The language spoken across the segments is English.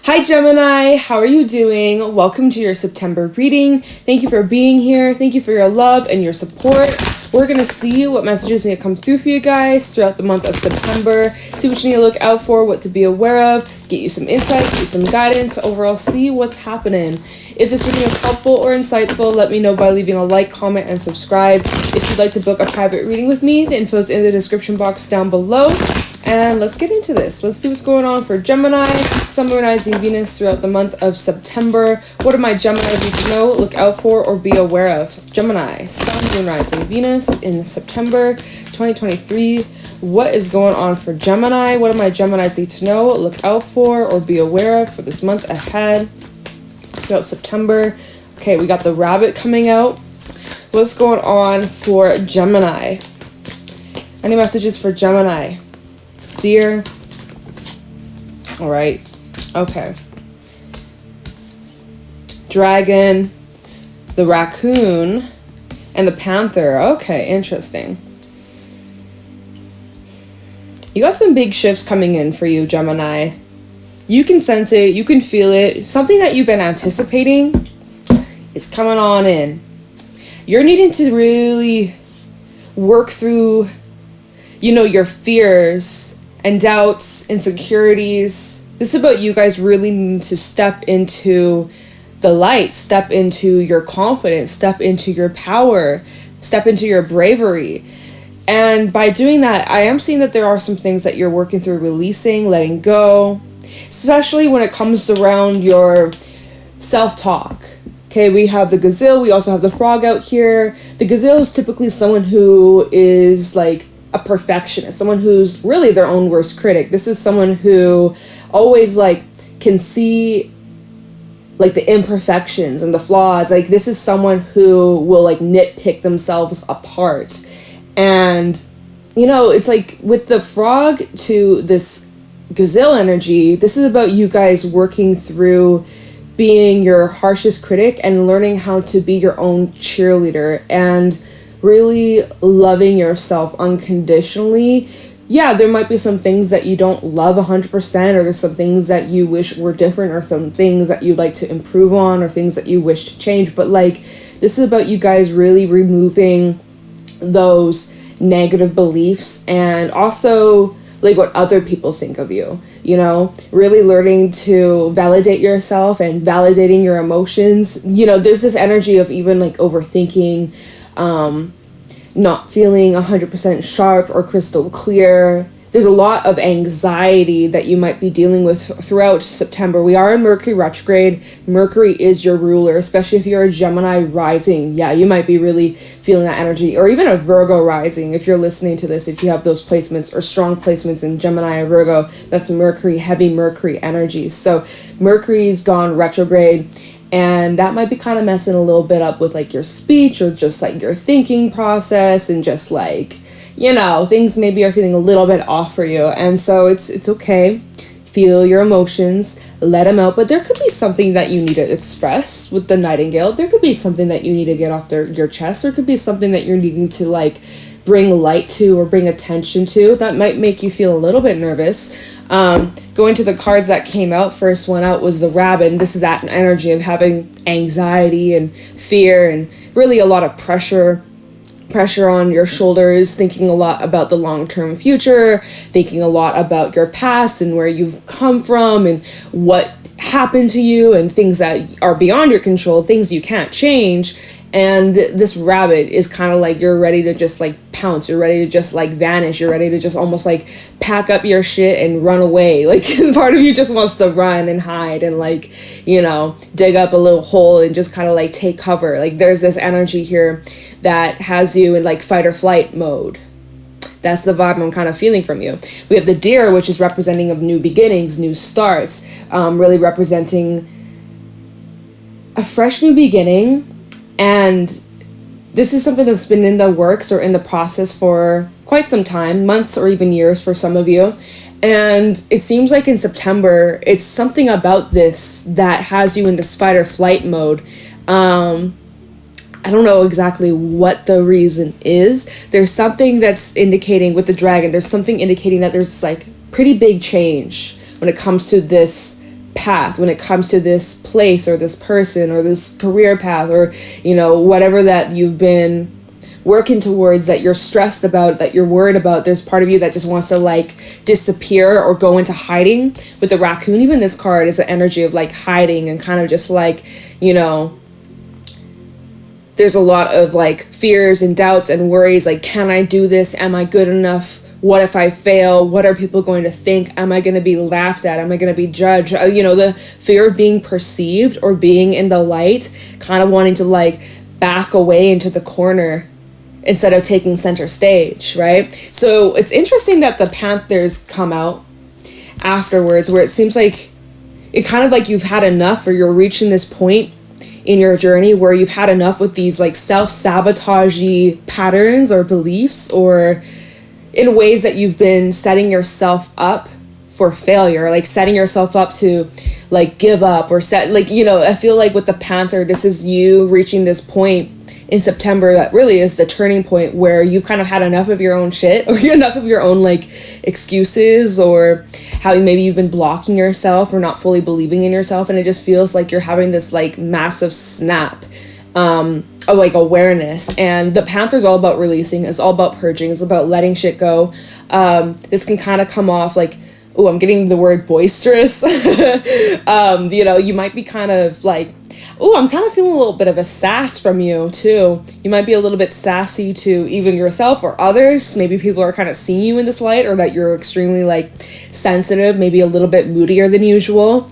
Hi Gemini, how are you doing? Welcome to your September reading. Thank you for being here. Thank you for your love and your support. We're going to see what messages need to come through for you guys throughout the month of September. See what you need to look out for, what to be aware of, get you some insight, get you some guidance, overall see what's happening. If this reading is helpful or insightful, let me know by leaving a like, comment, and subscribe. If you'd like to book a private reading with me, the info is in the description box down below. And let's get into this. Let's see what's going on for Gemini, Sun, Moon, Rising, Venus throughout the month of September. What do my Geminis need to know, look out for, or be aware of? Gemini, Sun, Moon, Rising, Venus in September 2023. What is going on for Gemini? What do my Geminis need to know, look out for, or be aware of for this month ahead throughout September? Okay, we got the rabbit coming out. What's going on for Gemini? Any messages for Gemini? Deer. All right. Okay. Dragon, the raccoon, and the panther. Okay, interesting. You got some big shifts coming in for you, Gemini. You can sense it. You can feel it. Something that you've been anticipating is coming on in. You're needing to really work through, your fears and doubts, insecurities. This is about you guys really needing to step into the light, step into your confidence, step into your power, step into your bravery. And by doing that, I am seeing that there are some things that you're working through releasing, letting go, especially when it comes around your self-talk. Okay, we have the gazelle, we also have the frog out here. The gazelle is typically someone who is like a perfectionist, someone who's really their own worst critic. This is someone who always can see the imperfections and the flaws. This is someone who will nitpick themselves apart. And it's with the frog to this gazelle energy, this is about you guys working through being your harshest critic and learning how to be your own cheerleader and really loving yourself unconditionally. Yeah, there might be some things that you don't love 100%, or there's some things that you wish were different, or some things that you'd like to improve on, or things that you wish to change. But this is about you guys really removing those negative beliefs and also what other people think of you, really learning to validate yourself and validating your emotions. There's this energy of even overthinking, not feeling 100% sharp or crystal clear. There's a lot of anxiety that you might be dealing with throughout September. We are in Mercury retrograde. Mercury is your ruler, especially if you're a Gemini rising. Yeah, you might be really feeling that energy, or even a Virgo rising if you're listening to this, if you have those placements or strong placements in Gemini or Virgo. That's Mercury, heavy Mercury energies. So Mercury's gone retrograde, and that might be kind of messing a little bit up with your speech, or just your thinking process, and just things maybe are feeling a little bit off for you. And so it's okay. Feel your emotions, let them out. But there could be something that you need to express with the Nightingale. There could be something that you need to get off your chest. There could be something that you're needing to bring light to or bring attention to that might make you feel a little bit nervous. Going to the cards that came out, first one out was the rabbit. And this is that energy of having anxiety and fear and really a lot of pressure on your shoulders, thinking a lot about the long-term future, thinking a lot about your past and where you've come from and what happened to you and things that are beyond your control, things you can't change. And this rabbit is kind of you're ready to just pounce, you're ready to just vanish, you're ready to just almost pack up your shit and run away. Part of you just wants to run and hide and dig up a little hole and just kind of take cover. There's this energy here that has you in fight or flight mode. That's the vibe I'm kind of feeling from you. We have the deer, which is representing of new beginnings, new starts, really representing a fresh new beginning. And this is something that's been in the works or in the process for quite some time, months or even years for some of you. And it seems in September, it's something about this that has you in this fight or flight mode. I don't know exactly what the reason is. There's something that's indicating with the dragon, there's something indicating that there's pretty big change when it comes to this path when it comes to this place or this person or this career path, or, you know, whatever that you've been working towards, that you're stressed about, that you're worried about. There's part of you that just wants to like disappear or go into hiding. With the raccoon, even this card is an energy of like hiding and kind of just like, you know, there's a lot of like fears and doubts and worries, like, can I do this? Am I good enough? What if I fail? What are people going to think? Am I going to be laughed at? Am I going to be judged? You know, the fear of being perceived or being in the light, kind of wanting to like back away into the corner instead of taking center stage, right? So it's interesting that the Panthers come out afterwards, where it seems like it kind of like you've had enough, or you're reaching this point in your journey where you've had enough with these like self-sabotagey patterns or beliefs, or in ways that you've been setting yourself up for failure, like setting yourself up to like give up or set, like, you know, I feel like with the Panther, this is you reaching this point in September that really is the turning point where you've kind of had enough of your own shit, or enough of your own like excuses, or how maybe you've been blocking yourself or not fully believing in yourself, and it just feels like you're having this like massive snap of like awareness. And the Panther's all about releasing, it's all about purging, it's about letting shit go. This can kind of come off like, oh, I'm getting the word boisterous. You know, you might be kind of like, oh, I'm kind of feeling a little bit of a sass from you too. You might be a little bit sassy to even yourself or others. Maybe people are kind of seeing you in this light, or that you're extremely like sensitive, maybe a little bit moodier than usual.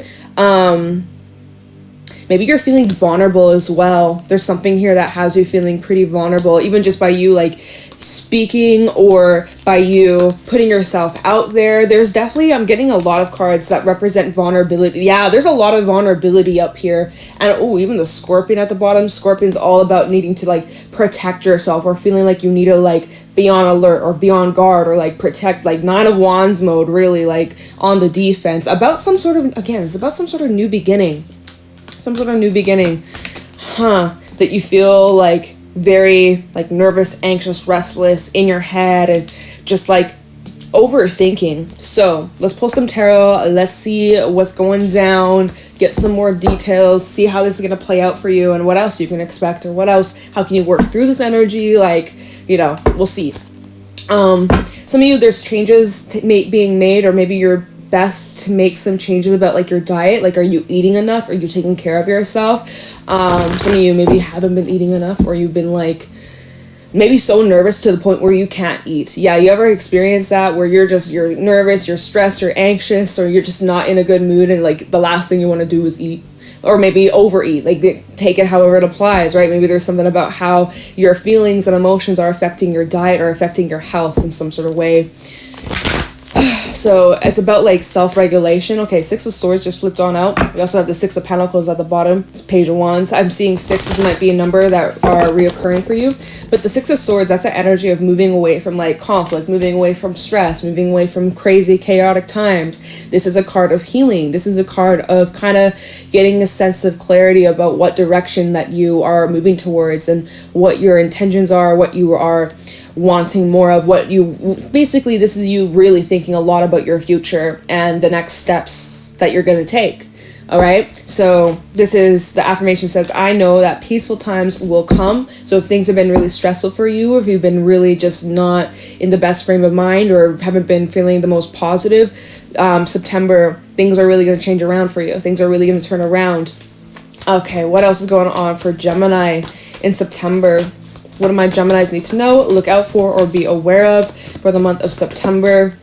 Maybe you're feeling vulnerable as well. There's something here that has you feeling pretty vulnerable, even just by you like speaking or by you putting yourself out there. There's definitely, I'm getting a lot of cards that represent vulnerability. Yeah, there's a lot of vulnerability up here. And oh, even the Scorpion at the bottom. Scorpion's all about needing to like protect yourself, or feeling like you need to like be on alert or be on guard, or like protect, like Nine of Wands mode, really like on the defense about some sort of, again, it's about some sort of new beginning. Some sort of new beginning, that you feel like very like nervous, anxious, restless in your head, and just like overthinking. So let's pull some tarot. Let's see what's going down, get some more details, see how this is going to play out for you, and what else you can expect, or what else, how can you work through this energy, like, you know, we'll see. Some of you, there's changes being made, or maybe you're best to make some changes about like your diet. Like, are you eating enough? Are you taking care of yourself? Some of you maybe haven't been eating enough, or you've been like maybe so nervous to the point where you can't eat. Yeah, you ever experience that, where you're nervous, you're stressed, you're anxious, or you're just not in a good mood, and like the last thing you want to do is eat, or maybe overeat, like take it however it applies, right? Maybe there's something about how your feelings and emotions are affecting your diet or affecting your health in some sort of way. So it's about like self-regulation. Okay, Six of Swords just flipped on out. We also have the Six of Pentacles at the bottom. It's Page of Wands. I'm seeing sixes might be a number that are reoccurring for you. But the Six of Swords, that's the energy of moving away from like conflict, moving away from stress, moving away from crazy, chaotic times. This is a card of healing. This is a card of kind of getting a sense of clarity about what direction that you are moving towards, and what your intentions are, what you are wanting more of, what you basically, this is you really thinking a lot about your future and the next steps that you're going to take. All right, so this is, the affirmation says, I know that peaceful times will come. So if things have been really stressful for you, or if you've been really just not in the best frame of mind, or haven't been feeling the most positive, September, things are really going to change around for you. Things are really going to turn around. Okay, what else is going on for Gemini in September? What do my Geminis need to know, look out for, or be aware of for the month of September?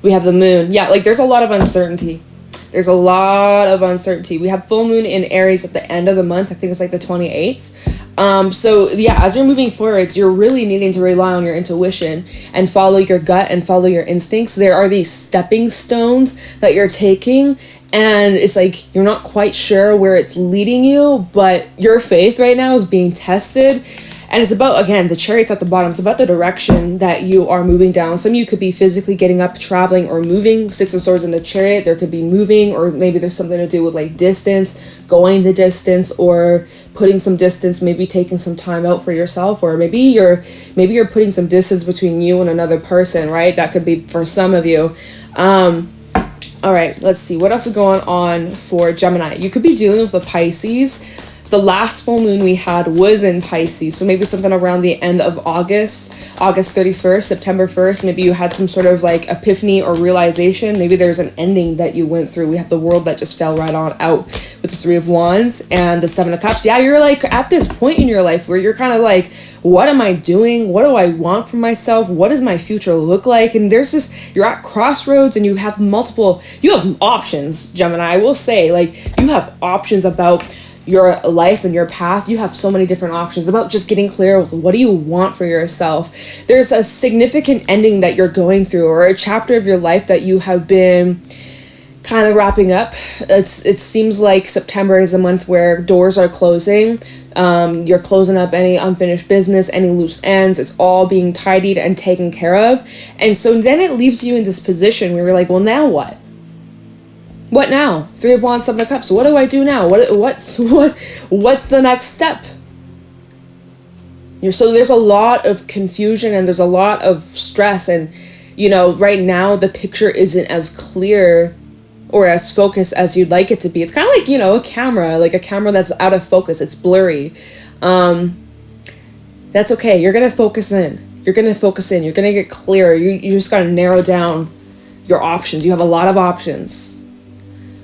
We have the moon. Yeah, like there's a lot of uncertainty. There's a lot of uncertainty. We have full moon in Aries at the end of the month. I think it's like the 28th. So yeah, as you're moving forwards, you're really needing to rely on your intuition and follow your gut and follow your instincts. There are these stepping stones that you're taking, and it's like you're not quite sure where it's leading you, but your faith right now is being tested. And it's about, again, the Chariot's at the bottom. It's about the direction that you are moving down. Some of you could be physically getting up, traveling, or moving. Six of Swords in the Chariot. There could be moving, or maybe there's something to do with like distance, going the distance, or putting some distance, maybe taking some time out for yourself, or maybe you're putting some distance between you and another person, right? That could be for some of you. All right, let's see. What else is going on for Gemini? You could be dealing with the Pisces. The last full moon we had was in Pisces, so maybe something around the end of August 31st, September 1st, maybe you had some sort of like epiphany or realization. Maybe there's an ending that you went through. We have the World that just fell right on out with the Three of Wands and the Seven of Cups. Yeah, you're like at this point in your life where you're kind of like, what am I doing? What do I want for myself? What does my future look like? And there's just, you're at crossroads and you have options, Gemini. I will say, like, you have options about your life and your path. You have so many different options about just getting clear with what do you want for yourself. There's a significant ending that you're going through, or a chapter of your life that you have been kind of wrapping up. It seems like September is a month where doors are closing. You're closing up any unfinished business, any loose ends. It's all being tidied and taken care of. And so then it leaves you in this position where you're like, well, now what? What now? Three of Wands, Seven of Cups. What do I do now? What's the next step? So there's a lot of confusion and there's a lot of stress, and right now the picture isn't as clear or as focused as you'd like it to be. It's kind of like, a camera that's out of focus. It's blurry. That's okay. You're going to focus in. You're going to get clearer. You just got to narrow down your options. You have a lot of options.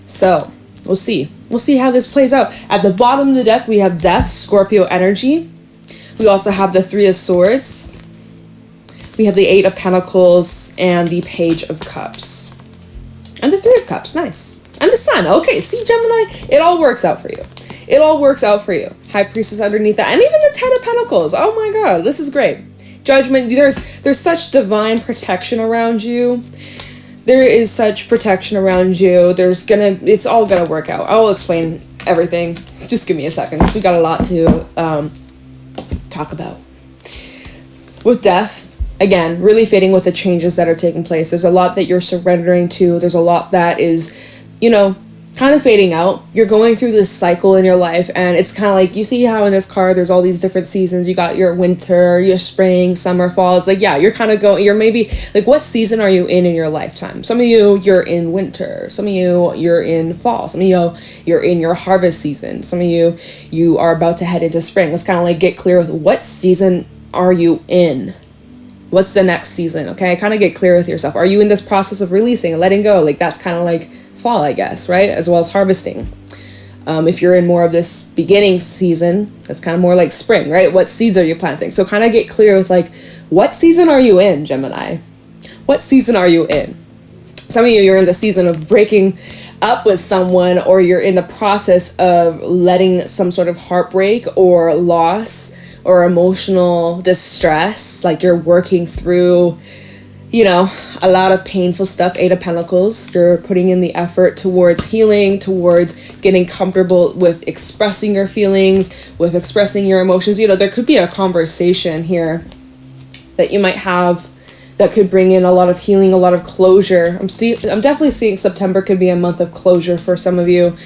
So we'll see. We'll see how this plays out. At the bottom of the deck, we have Death, Scorpio energy. We also have the Three of Swords. We have the Eight of Pentacles and the Page of Cups. And the Three of Cups, nice. And the Sun. Okay, see, Gemini, it all works out for you. It all works out for you. High Priestess underneath that. And even the Ten of Pentacles. Oh my God, this is great. Judgment, there's such divine protection around you. There is such protection around you. It's all gonna work out. I will explain everything. Just give me a second. We got a lot to talk about. With Death, again, really fitting with the changes that are taking place. There's a lot that you're surrendering to. There's a lot that is, kind of fading out. You're going through this cycle in your life, and it's kind of like, you see how in this card there's all these different seasons. You got your winter, your spring, summer, fall. It's like, yeah, you're kind of going, you're maybe like, what season are you in your lifetime? Some of you're in winter. Some of you're in fall. Some of you're in your harvest season. Some of you are about to head into spring. It's kind of like, get clear with what season are you in? What's the next season? Okay, kind of get clear with yourself. Are you in this process of releasing and letting go? Like, that's kind of like fall, I guess, right? As well as harvesting. If you're in more of this beginning season, that's kind of more like spring, right? What seeds are you planting? So kind of get clear with like, what season are you in, Gemini? What season are you in? Some of you're in the season of breaking up with someone, or you're in the process of letting some sort of heartbreak or loss or emotional distress. Like, you're working through a lot of painful stuff. Eight of Pentacles. You're putting in the effort towards healing, towards getting comfortable with expressing your feelings, with expressing your emotions. There could be a conversation here that you might have that could bring in a lot of healing, a lot of closure. I'm definitely seeing September could be a month of closure for some of you.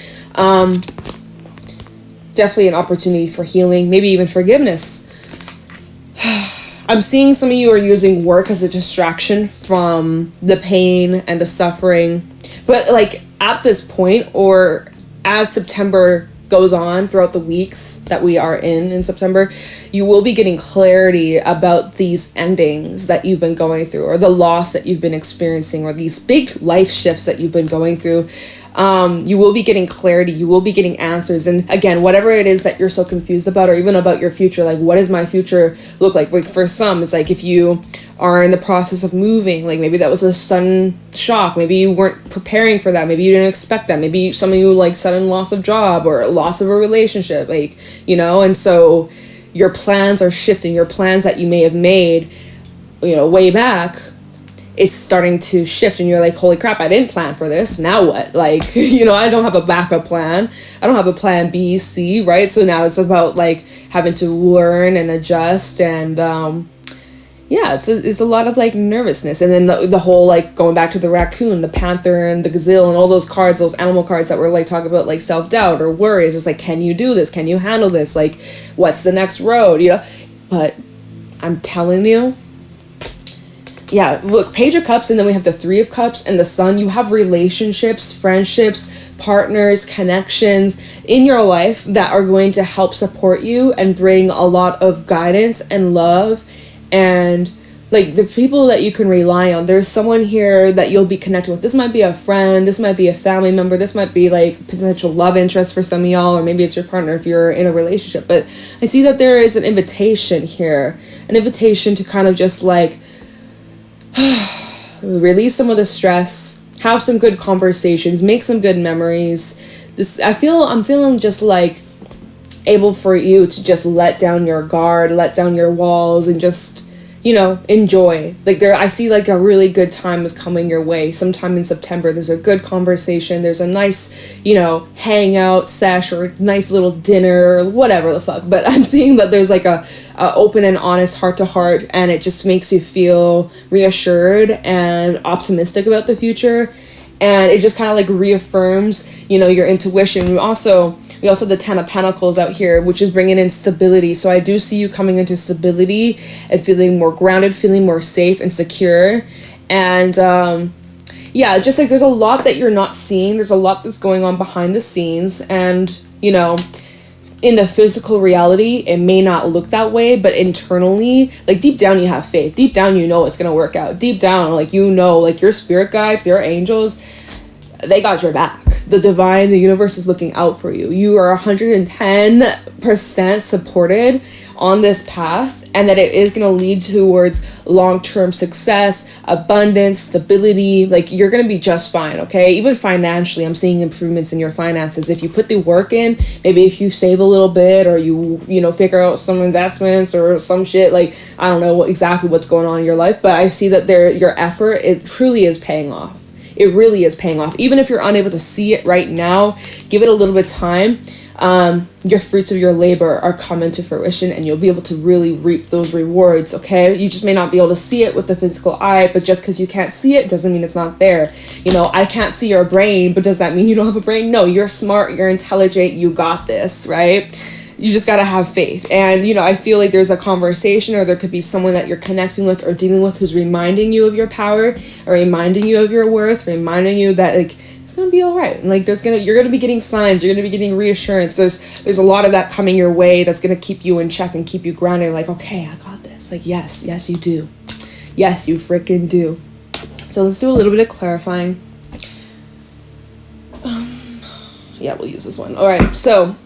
Definitely an opportunity for healing, maybe even forgiveness. I'm seeing some of you are using work as a distraction from the pain and the suffering. But like, at this point, or as September goes on throughout the weeks that we are in September, you will be getting clarity about these endings that you've been going through, or the loss that you've been experiencing, or these big life shifts that you've been going through. You will be getting clarity. You will be getting answers. And again, whatever it is that you're so confused about, or even about your future, like, what does my future look like? Like, for some, it's like, if you are in the process of moving, like, maybe that was a sudden shock. Maybe you weren't preparing for that. Maybe you didn't expect that. Maybe some of you, like, sudden loss of job or loss of a relationship, like, and so your plans are shifting. Your plans that you may have made, way back, it's starting to shift, and you're like, holy crap, I didn't plan for this. Now what? Like, I don't have a backup plan. I don't have a plan B, C, right? So now it's about like having to learn and adjust, and it's a lot of like nervousness. And then the whole, like, going back to the raccoon, the panther, and the gazelle, and all those cards, those animal cards that were like talking about like self-doubt or worries. It's like, can you do this? Can you handle this? Like, what's the next road? But I'm telling you, yeah, look, Page of Cups, and then we have the Three of Cups and the Sun. You have relationships, friendships, partners, connections in your life that are going to help support you and bring a lot of guidance and love, and like the people that you can rely on. There's someone here that you'll be connected with. This might be a friend, this might be a family member, this might be like potential love interest for some of y'all, or maybe it's your partner if you're in a relationship. But I see that there is an invitation here, an invitation to kind of just like release some of the stress, have some good conversations, make some good memories. I'm feeling just like able for you to just let down your guard, let down your walls, and just, you know, enjoy. Like I see like a really good time is coming your way sometime in September. There's a good conversation, there's a nice, you know, hangout sesh or nice little dinner or whatever the fuck. But I'm seeing that there's like a open and honest heart to heart, and it just makes you feel reassured and optimistic about the future. And it just kind of like reaffirms, you know, your intuition. We also have the Ten of Pentacles out here, which is bringing in stability. So I do see you coming into stability and feeling more grounded, feeling more safe and secure. And yeah, just like there's a lot that you're not seeing. There's a lot that's going on behind the scenes. And, you know, in the physical reality, it may not look that way, but internally, like deep down, you have faith. Deep down, you know it's going to work out. Deep down, like, you know, like your spirit guides, your angels, they got your back. The divine, the universe is looking out for you. You are 110% supported on this path, and that it is going to lead towards long-term success, abundance, stability. Like, you're going to be just fine, okay? Even financially, I'm seeing improvements in your finances. If you put the work in, maybe if you save a little bit, or you know, figure out some investments or some shit, like, I don't know exactly what's going on in your life, but I see that your effort, it truly is paying off. It really is paying off. Even if you're unable to see it right now, give it a little bit of time. Your fruits of your labor are coming to fruition, and you'll be able to really reap those rewards, okay? You just may not be able to see it with the physical eye, but just because you can't see it doesn't mean it's not there. You know, I can't see your brain, but does that mean you don't have a brain? No, you're smart, you're intelligent, you got this, right? You just got to have faith. And, you know, I feel like there's a conversation, or there could be someone that you're connecting with or dealing with who's reminding you of your power, or reminding you of your worth, reminding you that, like, it's going to be all right. And, like, you're going to be getting signs, you're going to be getting reassurance. There's a lot of that coming your way that's going to keep you in check and keep you grounded. Like, okay, I got this. Like, yes, you do. Yes, you freaking do. So let's do a little bit of clarifying. Yeah, we'll use this one. All right, so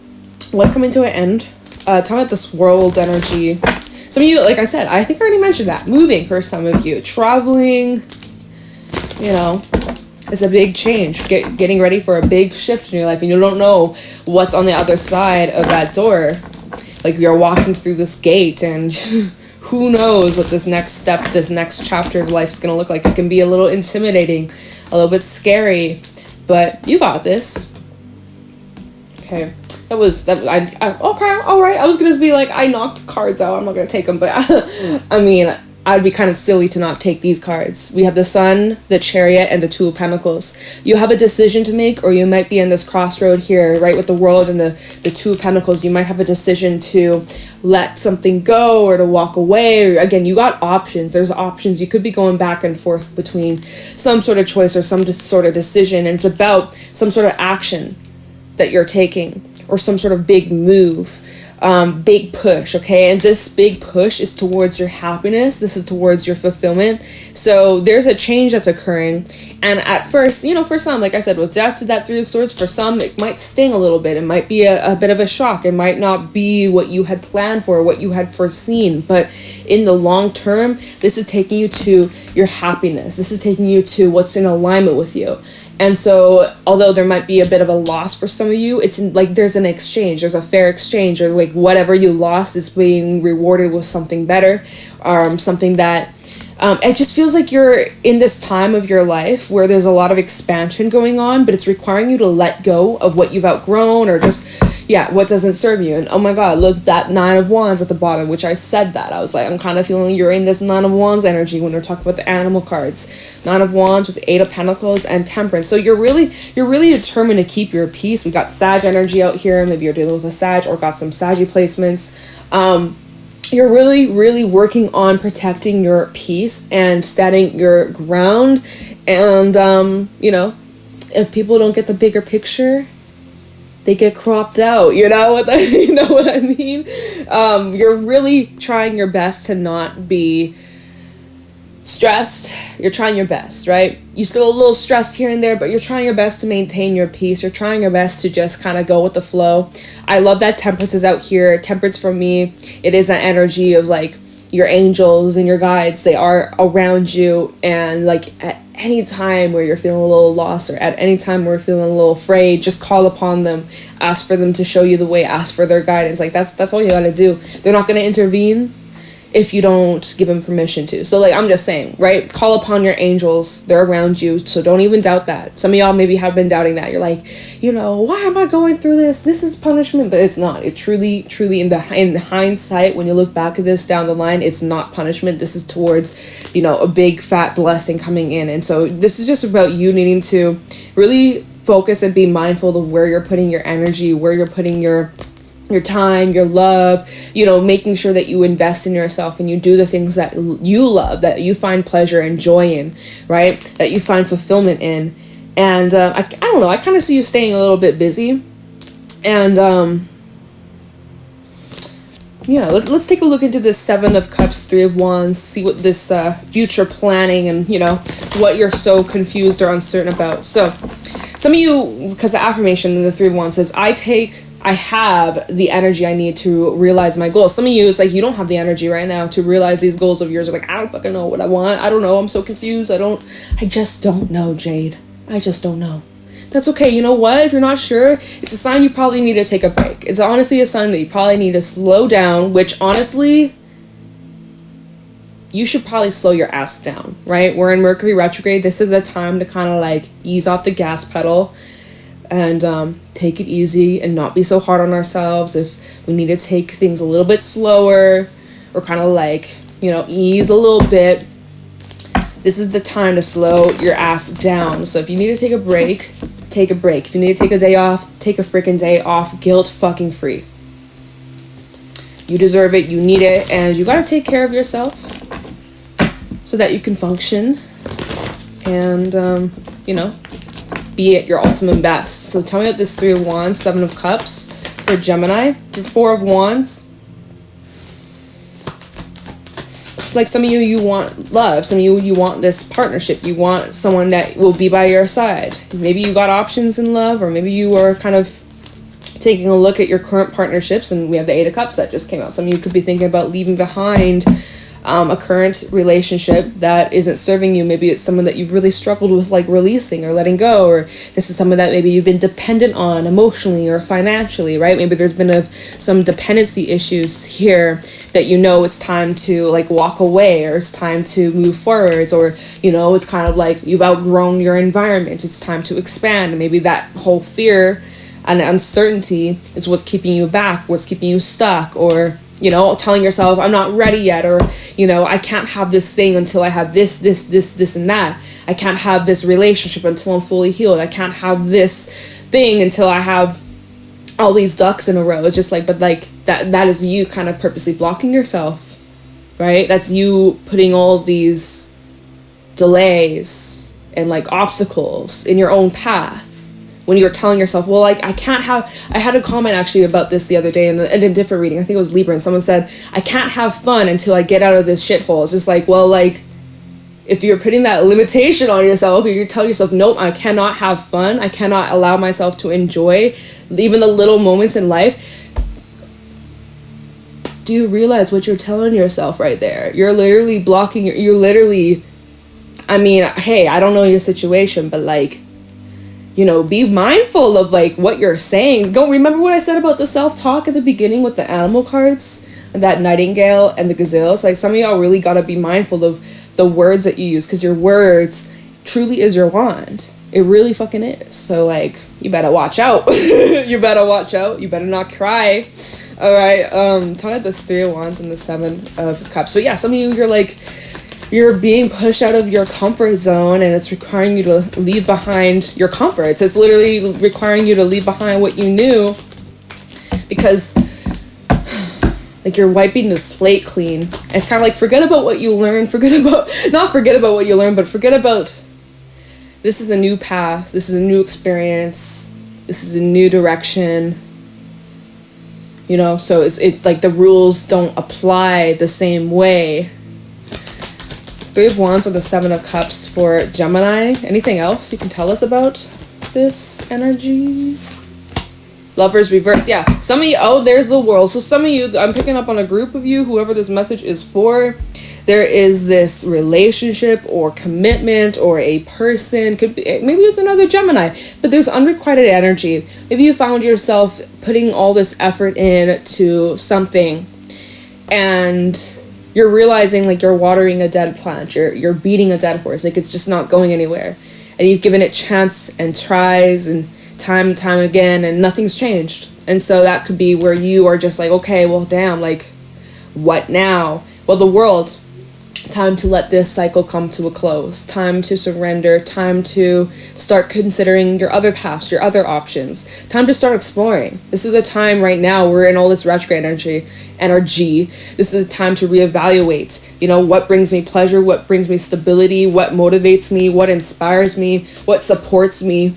what's coming to an end? Talking about this world energy. Some of you, like I said, I think I already mentioned that. Moving for some of you. Traveling, you know, is a big change. Getting ready for a big shift in your life. And you don't know what's on the other side of that door. Like, you're walking through this gate, and who knows what this next step, this next chapter of life is going to look like. It can be a little intimidating, a little bit scary, but you got this. Okay. Okay, all right. I was gonna be like, I knocked cards out. I'm not gonna take them, but I mean, I'd be kind of silly to not take these cards. We have the Sun, the Chariot, and the Two of Pentacles. You have a decision to make, or you might be in this crossroad here, right, with the World and the Two of Pentacles. You might have a decision to let something go, or to walk away. Or, again, you got options. There's options. You could be going back and forth between some sort of choice or some sort of decision, and it's about some sort of action that you're taking, or some sort of big move, big push, okay? And this big push is towards your happiness. This is towards your fulfillment. So there's a change that's occurring. And at first, you know, for some, like I said, with Death to that Three of Swords, for some, it might sting a little bit. It might be a bit of a shock. It might not be what you had planned for, what you had foreseen. But in the long term, this is taking you to your happiness. This is taking you to what's in alignment with you. And so, although there might be a bit of a loss for some of you, it's like there's an exchange, there's a fair exchange, or like whatever you lost is being rewarded with something better, something that, it just feels like you're in this time of your life where there's a lot of expansion going on, but it's requiring you to let go of what you've outgrown, or just, yeah, what doesn't serve you. And oh my God, look, that Nine of Wands at the bottom, which I said that. I was like, I'm kind of feeling you're in this Nine of Wands energy when we're talking about the animal cards. Nine of Wands with the Eight of Pentacles and Temperance. So you're really determined to keep your peace. We got Sag energy out here. Maybe you're dealing with a Sag, or got some Saggy placements. you're really, really working on protecting your peace and standing your ground. And, you know, if people don't get the bigger picture, they get cropped out. You know what you know what I mean? You're really trying your best to not be stressed. You're trying your best, right? You're still a little stressed here and there, but you're trying your best to maintain your peace. You're trying your best to just kind of go with the flow. I love that Temperance is out here. Temperance, for me, it is that energy of like your angels and your guides. They are around you, and like at any time where you're feeling a little lost, or at any time where you're feeling a little afraid, just call upon them, ask for them to show you the way, ask for their guidance. Like that's all you gotta do. They're not gonna intervene if you don't give them permission to. So like, I'm just saying, right? Call upon your angels. They're around you, so don't even doubt that. Some of y'all maybe have been doubting that. You're like, you know, why am I going through this? This is punishment. But it's not. It truly in hindsight, when you look back at this down the line, it's not punishment. This is towards, you know, a big fat blessing coming in. And so this is just about you needing to really focus and be mindful of where you're putting your energy, where you're putting your time, your love, you know, making sure that you invest in yourself and you do the things that you love, that you find pleasure and joy in, right? That you find fulfillment in. And I don't know, I kind of see you staying a little bit busy. And yeah, let's take a look into this Seven of Cups, Three of Wands, see what this future planning and, you know, what you're so confused or uncertain about. So some of you, because the affirmation in the Three of Wands says, I have the energy I need to realize my goals. Some of you, it's like you don't have the energy right now to realize these goals of yours. You're like, I don't fucking know what I want. I don't know. I'm so confused. I just don't know, Jade. I just don't know. That's okay. You know what? If you're not sure, it's a sign you probably need to take a break. It's honestly a sign that you probably need to slow down, which honestly, you should probably slow your ass down, right? We're in Mercury retrograde. This is the time to kind of like ease off the gas pedal and take it easy and not be so hard on ourselves. If we need to take things a little bit slower or kind of like, you know, ease a little bit, this is the time to slow your ass down. So if you need to take a break, take a break. If you need to take a day off, take a freaking day off, guilt fucking free. You deserve it, you need it, and you gotta take care of yourself so that you can function and, you know, be at your ultimate best. So tell me about this Three of Wands, Seven of Cups for Gemini. Four of Wands. It's like some of you want love. Some of you want this partnership. You want someone that will be by your side. Maybe you got options in love, or maybe you are kind of taking a look at your current partnerships, and we have the Eight of Cups that just came out. Some of you could be thinking about leaving behind a current relationship that isn't serving you. Maybe it's someone that you've really struggled with, like releasing or letting go, or this is someone that maybe you've been dependent on emotionally or financially, right? Maybe there's been some dependency issues here that you know it's time to like walk away, or it's time to move forwards, or you know it's kind of like you've outgrown your environment, it's time to expand. And maybe that whole fear and uncertainty is what's keeping you back, what's keeping you stuck, or you know, telling yourself, I'm not ready yet, or, you know, I can't have this thing until I have this, and that. I can't have this relationship until I'm fully healed. I can't have this thing until I have all these ducks in a row. It's just like, but like, that is you kind of purposely blocking yourself, right? That's you putting all these delays and like obstacles in your own path. When you're telling yourself, well, like, I had a comment actually about this the other day in a different reading. I think it was Libra, and someone said, I can't have fun until I get out of this shithole. It's just like, well, like, if you're putting that limitation on yourself, if you're telling yourself, nope, I cannot have fun, I cannot allow myself to enjoy even the little moments in life, do you realize what you're telling yourself right there? You're literally blocking, I mean, hey, I don't know your situation, but like, you know, be mindful of like what you're saying. Don't remember what I said about the self-talk at the beginning with the animal cards and that nightingale and the gazelles. Like some of y'all really got to be mindful of the words that you use, because your words truly is your wand. It really fucking is. So like, you better watch out. You better watch out. You better not cry. All right. Talking about the Three of Wands and the Seven of Cups. So yeah, some of you, you're being pushed out of your comfort zone, and it's requiring you to leave behind your comforts. It's literally requiring you to leave behind what you knew, because Like you're wiping the slate clean. It's kind of like forget about what you learned, not forget about what you learned, but forget about, this is a new path, this is a new experience, this is a new direction. You know, so it's like the rules don't apply the same way. 3 of Wands and the 7 of Cups for Gemini. Anything else you can tell us about this energy? Lovers reverse. Yeah, some of you, oh, there's the World. So some of you, I'm picking up on a group of you, whoever this message is for. There is this relationship or commitment or a person, could be, maybe it's another Gemini, but there's unrequited energy. Maybe you found yourself putting all this effort into something and you're realizing like you're watering a dead plant, you're beating a dead horse, like it's just not going anywhere. And you've given it chance and tries and time and time again and nothing's changed. And so that could be where you are just like, okay, well, damn, like what now? Well, the World, time to let this cycle come to a close, time to surrender, time to start considering your other paths, your other options, time to start exploring. This is the time right now, we're in all this retrograde energy. This is a time to reevaluate, you know, what brings me pleasure, what brings me stability, what motivates me, what inspires me, what supports me.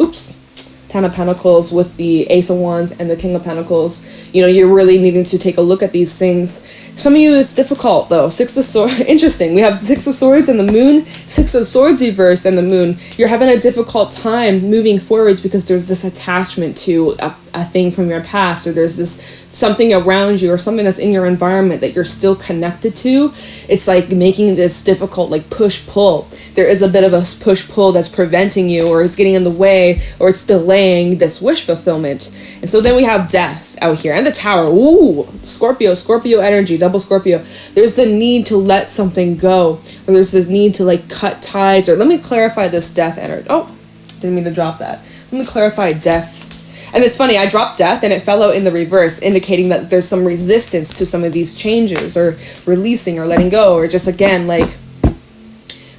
Oops. 10 of Pentacles with the Ace of Wands and the King of Pentacles. You know, you're really needing to take a look at these things. Some of you, it's difficult though. 6 of Swords, interesting. We have 6 of Swords and the Moon, 6 of Swords reverse and the Moon. You're having a difficult time moving forwards because there's this attachment to a thing from your past, or there's this something around you or something that's in your environment that you're still connected to. It's like making this difficult, like push-pull. There is a bit of a push-pull that's preventing you, or it's getting in the way, or it's delaying this wish fulfillment. And so then we have Death out here and the Tower. Ooh, Scorpio energy, double Scorpio. There's the need to let something go, or there's the need to like cut ties, or let me clarify this Death energy. Oh, didn't mean to drop that. Let me clarify Death. And it's funny, I dropped Death and it fell out in the reverse, indicating that there's some resistance to some of these changes, or releasing or letting go, or just again, like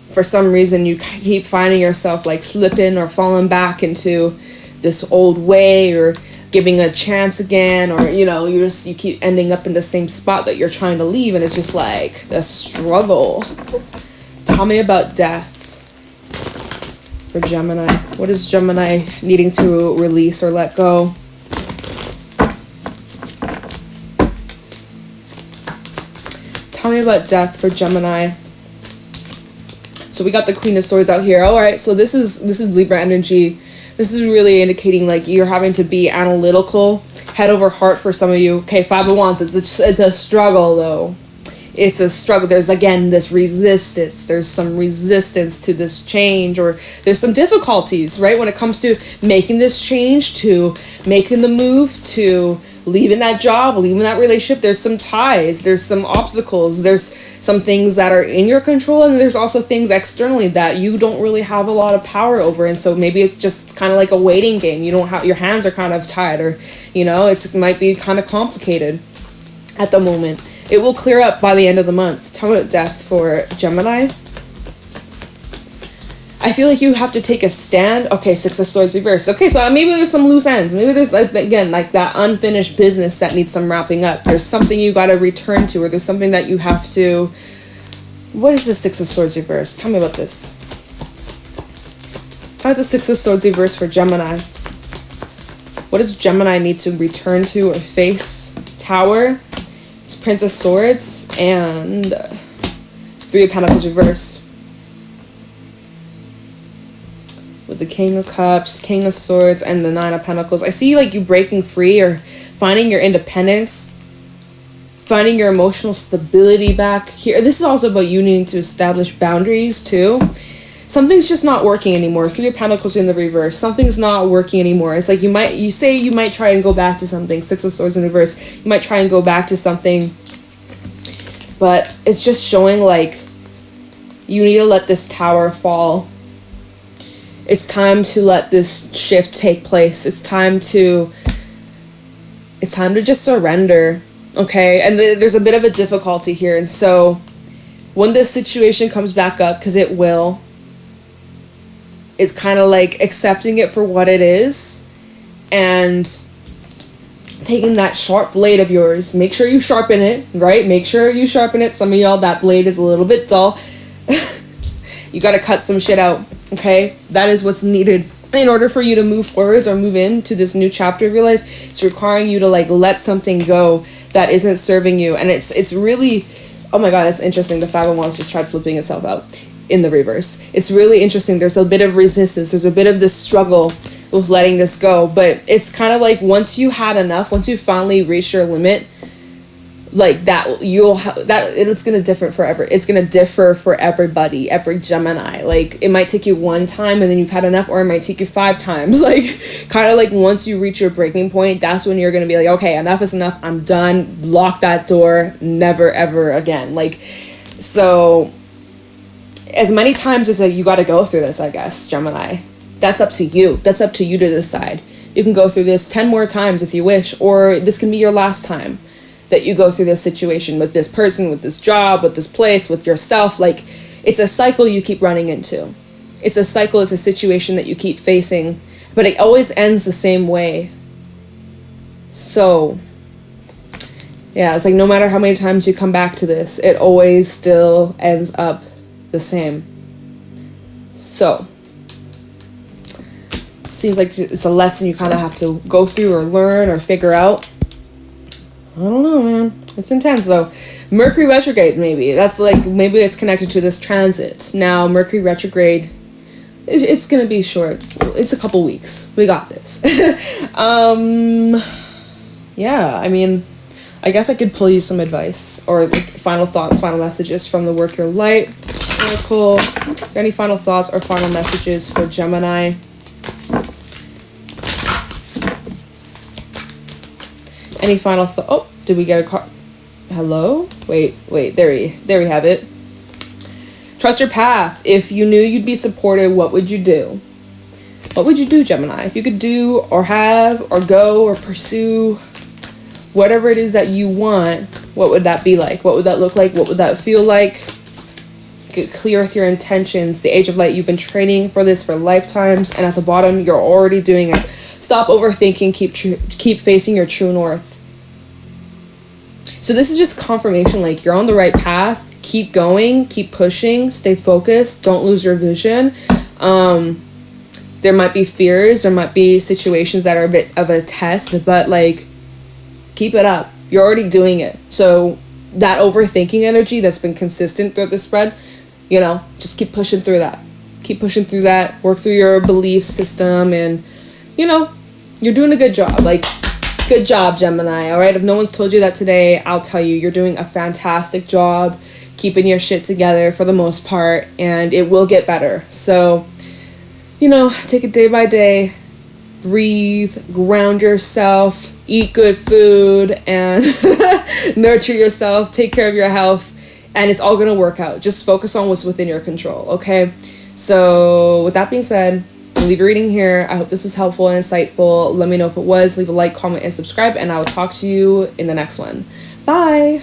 for some reason you keep finding yourself like slipping or falling back into this old way, or giving a chance again, or you know, you keep ending up in the same spot that you're trying to leave, and it's just like the struggle. Tell me about Death for Gemini. What is Gemini needing to release or let go? Tell me about Death for Gemini. So we got the Queen of Swords out here. All right, so this is Libra energy. This is really indicating like you're having to be analytical, head over heart for some of you. Okay, 5 of Wands. It's a struggle though. It's a struggle. There's again this resistance. There's some resistance to this change, or there's some difficulties, right? When it comes to making this change, to making the move, to leaving that job, leaving that relationship. There's some ties, there's some obstacles, there's some things that are in your control, and there's also things externally that you don't really have a lot of power over. And so maybe it's just kind of like a waiting game. You don't have, your hands are kind of tied, or you know, it might be kind of complicated at the moment. It will clear up by the end of the month. Tell me about Death for Gemini. I feel like you have to take a stand. Okay, 6 of Swords reverse. Okay, so maybe there's some loose ends. Maybe there's, like, again, like that unfinished business that needs some wrapping up. There's something you got to return to, or there's something that you have to... What is the 6 of Swords reverse? Tell me about this. Tell me the 6 of Swords reverse for Gemini. What does Gemini need to return to or face? Tower. It's Prince of Swords and 3 of Pentacles reverse. With the King of Cups, King of Swords, and the 9 of Pentacles. I see like you breaking free or finding your independence, finding your emotional stability back here. This is also about you needing to establish boundaries too. Something's just not working anymore. 3 of Pentacles in the reverse. Something's not working anymore. It's like you might try and go back to something. 6 of Swords in reverse. You might try and go back to something, but it's just showing like you need to let this tower fall. It's time to let this shift take place. It's time to just surrender, okay? And there's a bit of a difficulty here. And so when this situation comes back up, because it will, it's kind of like accepting it for what it is and taking that sharp blade of yours, make sure you sharpen it, right? Make sure you sharpen it. Some of y'all, that blade is a little bit dull. You got to cut some shit out, okay? That is what's needed in order for you to move forwards or move into this new chapter of your life. It's requiring you to like let something go that isn't serving you. And it's really, oh my God, it's interesting. The 501s just tried flipping itself out in the reverse. It's really interesting. There's a bit of resistance. There's a bit of this struggle with letting this go. But it's kind of like once you had enough, once you finally reach your limit, like that, it's going to differ forever. It's going to differ for everybody, every Gemini. Like it might take you one time and then you've had enough, or it might take you 5 times. Like kind of like once you reach your breaking point, that's when you're going to be like, okay, enough is enough. I'm done. Lock that door. Never, ever again. Like, so as many times as you got to go through this, I guess, Gemini, that's up to you. That's up to you to decide. You can go through this 10 more times if you wish, or this can be your last time that you go through this situation with this person, with this job, with this place, with yourself. Like it's a cycle you keep running into. It's a cycle. It's a situation that you keep facing, but it always ends the same way. So yeah, it's like no matter how many times you come back to this, it always still ends up the same. So seems like it's a lesson you kind of have to go through or learn or figure out. I don't know, man. It's intense, though. Mercury retrograde, maybe. That's like, maybe it's connected to this transit. Now, Mercury retrograde, it's going to be short. It's a couple weeks. We got this. Yeah, I mean, I guess I could pull you some advice or like final thoughts, final messages from the Work Your Light Oracle. Any final thoughts or final messages for Gemini? Any final thought? Oh, did we get a card? Hello? Wait, there we have it. Trust your path. If you knew you'd be supported, what would you do? What would you do, Gemini? If you could do or have or go or pursue whatever it is that you want, what would that be like? What would that look like? What would that feel like? Get clear with your intentions. The Age of Light, you've been training for this for lifetimes, and at the bottom, you're already doing it. Stop overthinking. Keep facing your true north. So this is just confirmation, like you're on the right path. Keep going, keep pushing, stay focused, don't lose your vision. There might be fears, there might be situations that are a bit of a test, but like keep it up. You're already doing it. So that overthinking energy that's been consistent throughout the spread, you know, just keep pushing through that. Keep pushing through that, work through your belief system, and you know, you're doing a good job. Like, good job, Gemini, all right? If no one's told you that today, I'll tell you, you're doing a fantastic job keeping your shit together for the most part, and it will get better. So, you know, take it day by day, breathe, ground yourself, eat good food, and nurture yourself, take care of your health, and it's all going to work out. Just focus on what's within your control, okay? So, with that being said, I'll leave your reading here. I hope this is helpful and insightful. Let me know if it was. Leave a like, comment, and subscribe, and I will talk to you in the next one. Bye!